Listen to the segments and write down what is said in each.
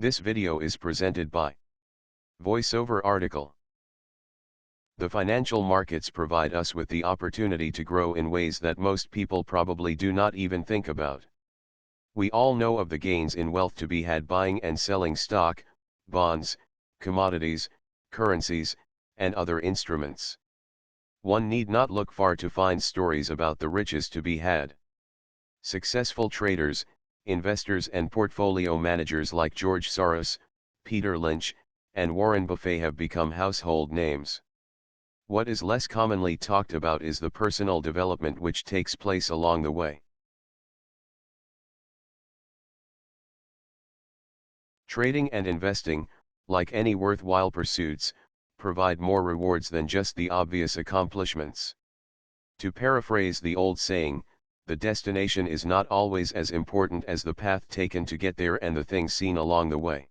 This video is presented by VoiceOver article. The financial markets provide us with the opportunity to grow in ways that most people probably do not even think about. We all know of the gains in wealth to be had buying and selling stock, bonds, commodities, currencies, and other instruments. One need not look far to find stories about the riches to be had. Successful traders, investors and portfolio managers like George Soros, Peter Lynch, and Warren Buffett have become household names. What is less commonly talked about is the personal development which takes place along the way. Trading and investing, like any worthwhile pursuits, provide more rewards than just the obvious accomplishments. To paraphrase the old saying, the destination is not always as important as the path taken to get there and the things seen along the way.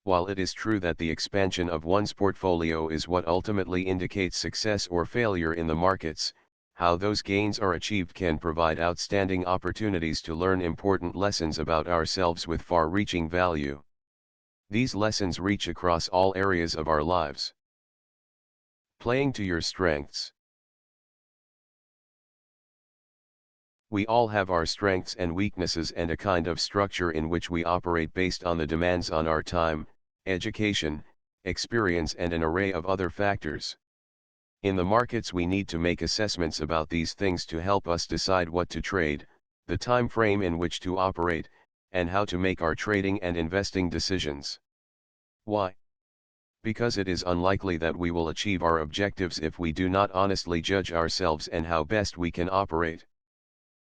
While it is true that the expansion of one's portfolio is what ultimately indicates success or failure in the markets, how those gains are achieved can provide outstanding opportunities to learn important lessons about ourselves with far-reaching value. These lessons reach across all areas of our lives. Playing to your strengths. We all have our strengths and weaknesses and a kind of structure in which we operate based on the demands on our time, education, experience and an array of other factors. In the markets we need to make assessments about these things to help us decide what to trade, the time frame in which to operate, and how to make our trading and investing decisions. Why? Because it is unlikely that we will achieve our objectives if we do not honestly judge ourselves and how best we can operate.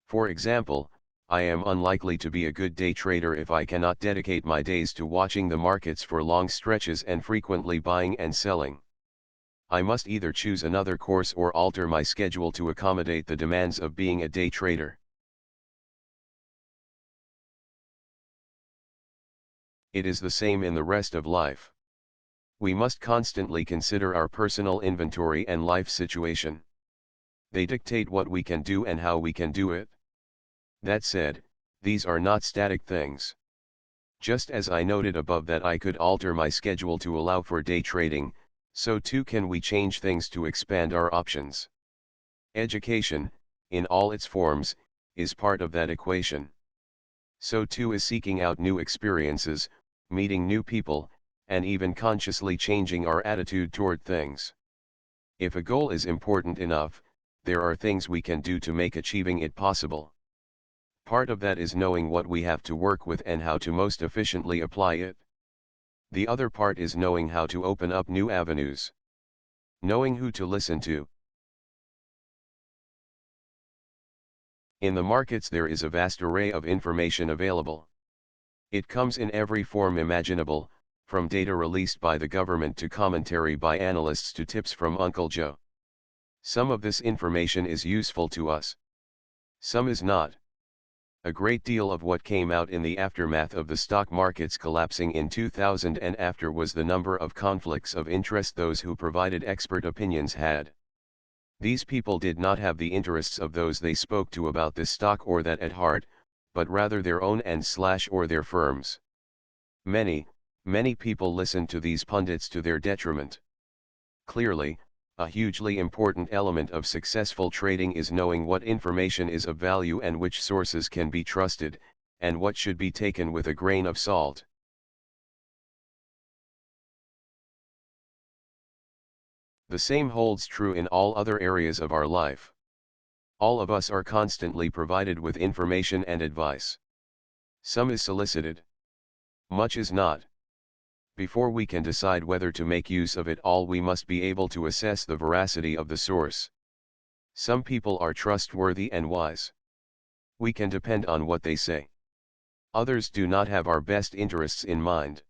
For example, I am unlikely to be a good day trader if I cannot dedicate my days to watching the markets for long stretches and frequently buying and selling. I must either choose another course or alter my schedule to accommodate the demands of being a day trader. It is the same in the rest of life. We must constantly consider our personal inventory and life situation. They dictate what we can do and how we can do it. That said, these are not static things. Just as I noted above that I could alter my schedule to allow for day trading, so too can we change things to expand our options. Education, in all its forms, is part of that equation. So too is seeking out new experiences, meeting new people, and even consciously changing our attitude toward things. If a goal is important enough, there are things we can do to make achieving it possible. Part of that is knowing what we have to work with and how to most efficiently apply it. The other part is knowing how to open up new avenues. Knowing who to listen to. In the markets there is a vast array of information available. It comes in every form imaginable, from data released by the government to commentary by analysts to tips from Uncle Joe. Some of this information is useful to us. Some is not. A great deal of what came out in the aftermath of the stock markets collapsing in 2000 and after was the number of conflicts of interest those who provided expert opinions had. These people did not have the interests of those they spoke to about this stock or that at heart, but rather their own or their firms. Many people listened to these pundits to their detriment. Clearly, a hugely important element of successful trading is knowing what information is of value and which sources can be trusted, and what should be taken with a grain of salt. The same holds true in all other areas of our life. All of us are constantly provided with information and advice. Some is solicited. Much is not. Before we can decide whether to make use of it all, we must be able to assess the veracity of the source. Some people are trustworthy and wise. We can depend on what they say. Others do not have our best interests in mind.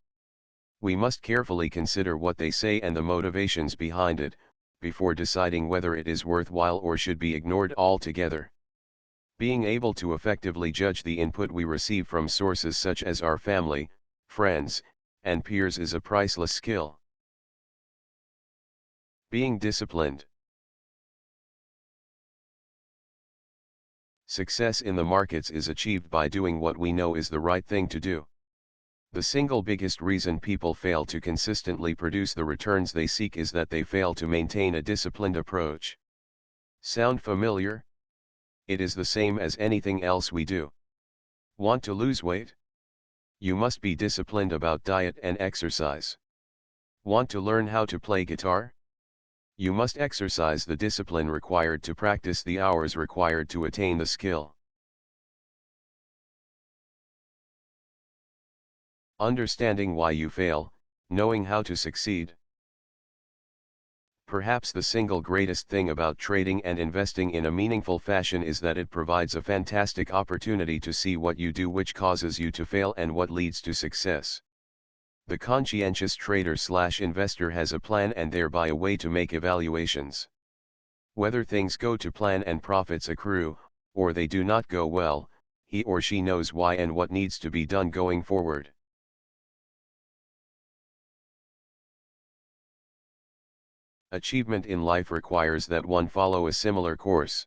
We must carefully consider what they say and the motivations behind it, before deciding whether it is worthwhile or should be ignored altogether. Being able to effectively judge the input we receive from sources such as our family, friends, and peers is a priceless skill. Being disciplined. Success in the markets is achieved by doing what we know is the right thing to do. The single biggest reason people fail to consistently produce the returns they seek is that they fail to maintain a disciplined approach. Sound familiar? It is the same as anything else we do. Want to lose weight? You must be disciplined about diet and exercise. Want to learn how to play guitar? You must exercise the discipline required to practice the hours required to attain the skill. Understanding why you fail, knowing how to succeed. Perhaps the single greatest thing about trading and investing in a meaningful fashion is that it provides a fantastic opportunity to see what you do which causes you to fail and what leads to success. The conscientious trader/investor has a plan and thereby a way to make evaluations. Whether things go to plan and profits accrue, or they do not go well, he or she knows why and what needs to be done going forward. Achievement in life requires that one follow a similar course.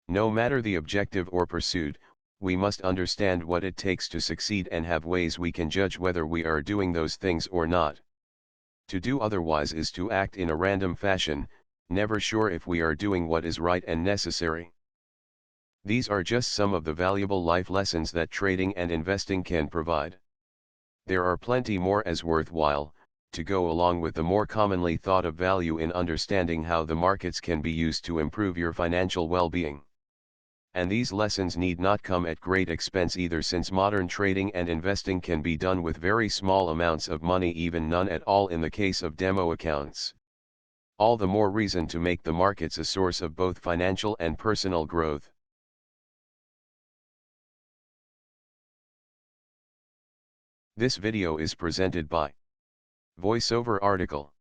No matter the objective or pursuit, we must understand what it takes to succeed and have ways we can judge whether we are doing those things or not. To do otherwise is to act in a random fashion, never sure if we are doing what is right and necessary. These are just some of the valuable life lessons that trading and investing can provide. There are plenty more as worthwhile, to go along with the more commonly thought of value in understanding how the markets can be used to improve your financial well-being. And these lessons need not come at great expense either, since modern trading and investing can be done with very small amounts of money, even none at all in the case of demo accounts. All the more reason to make the markets a source of both financial and personal growth. This video is presented by VoiceOver article.